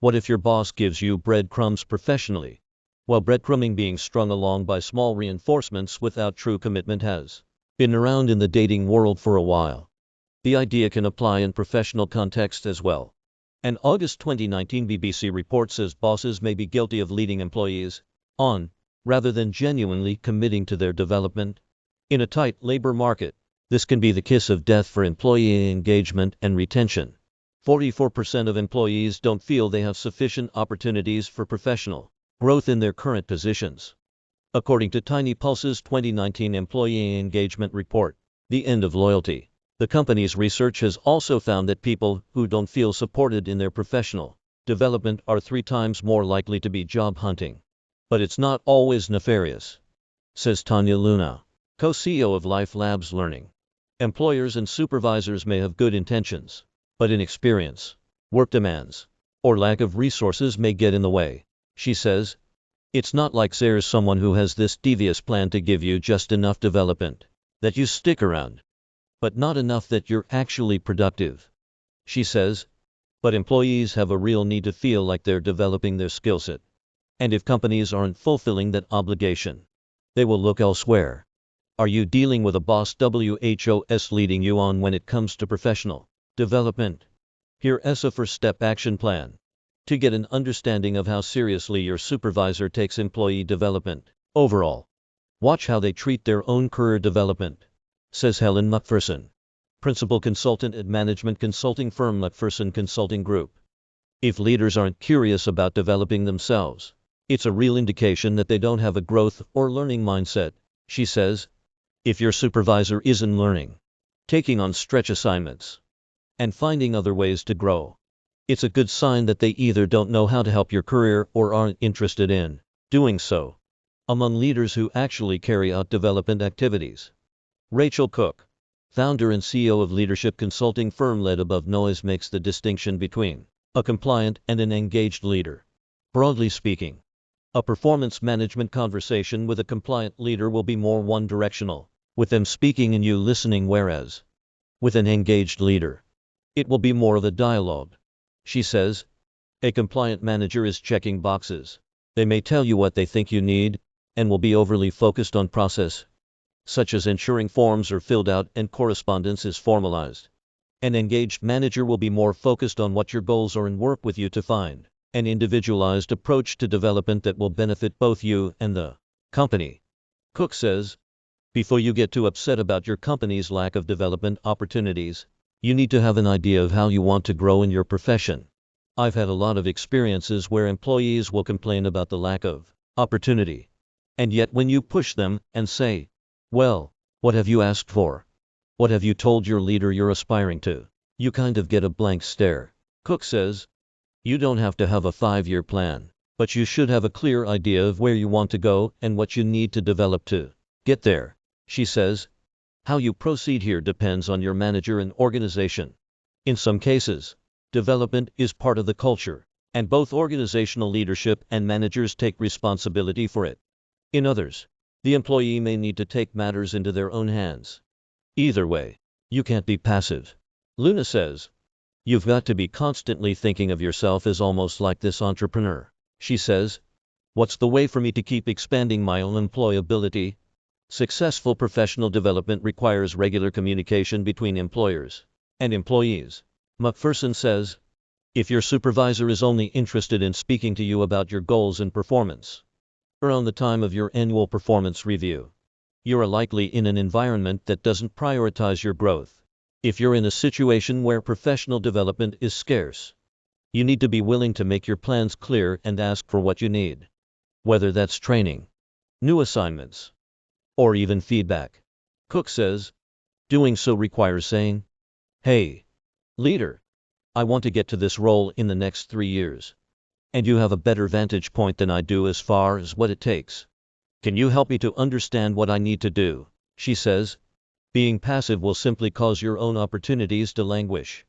What if your boss gives you breadcrumbs professionally? While breadcrumbing, being strung along by small reinforcements without true commitment, has been around in the dating world for a while. The idea can apply in professional context as well. An August 2019 BBC report says bosses may be guilty of leading employees on, rather than genuinely committing to their development. In a tight labor market, this can be the kiss of death for employee engagement and retention. 44% of employees don't feel they have sufficient opportunities for professional growth in their current positions. According to Tiny Pulse's 2019 Employee Engagement Report, The End of Loyalty, the company's research has also found that people who don't feel supported in their professional development are 3 times more likely to be job hunting. But it's not always nefarious, says Tanya Luna, co-CEO of Life Labs Learning. Employers and supervisors may have good intentions, but inexperience, work demands, or lack of resources may get in the way. She says, it's not like there's someone who has this devious plan to give you just enough development that you stick around, but not enough that you're actually productive. She says, but employees have a real need to feel like they're developing their skill set. And if companies aren't fulfilling that obligation, they will look elsewhere. Are you dealing with a boss who's leading you on when it comes to professional development? Here's a first-step action plan to get an understanding of how seriously your supervisor takes employee development overall. Watch how they treat their own career development, says Helen McPherson, principal consultant at management consulting firm McPherson Consulting Group. If leaders aren't curious about developing themselves, it's a real indication that they don't have a growth or learning mindset, she says. If your supervisor isn't learning, taking on stretch assignments, and finding other ways to grow, it's a good sign that they either don't know how to help your career or aren't interested in doing so. Among leaders who actually carry out development activities, Rachel Cooke, founder and CEO of leadership consulting firm Led Above Noise, makes the distinction between a compliant and an engaged leader. Broadly speaking, a performance management conversation with a compliant leader will be more one-directional, with them speaking and you listening, whereas with an engaged leader, it will be more of a dialogue. She says, a compliant manager is checking boxes. They may tell you what they think you need, and will be overly focused on process, such as ensuring forms are filled out and correspondence is formalized. An engaged manager will be more focused on what your goals are and work with you to find an individualized approach to development that will benefit both you and the company. Cooke says, before you get too upset about your company's lack of development opportunities, you need to have an idea of how you want to grow in your profession. I've had a lot of experiences where employees will complain about the lack of opportunity. And yet when you push them and say, well, what have you asked for? What have you told your leader you're aspiring to? You kind of get a blank stare. Cooke says, you don't have to have a 5-year plan, but you should have a clear idea of where you want to go and what you need to develop to get there. She says, how you proceed here depends on your manager and organization. In some cases, development is part of the culture, and both organizational leadership and managers take responsibility for it. In others, the employee may need to take matters into their own hands. Either way, you can't be passive. Luna says, you've got to be constantly thinking of yourself as almost like this entrepreneur. She says, what's the way for me to keep expanding my own employability? Successful professional development requires regular communication between employers and employees. McPherson says, if your supervisor is only interested in speaking to you about your goals and performance around the time of your annual performance review, you're likely in an environment that doesn't prioritize your growth. If you're in a situation where professional development is scarce, you need to be willing to make your plans clear and ask for what you need, whether that's training, new assignments, or even feedback. Cooke says, doing so requires saying, hey, leader, I want to get to this role in the next 3 years, and you have a better vantage point than I do as far as what it takes. Can you help me to understand what I need to do? She says, being passive will simply cause your own opportunities to languish.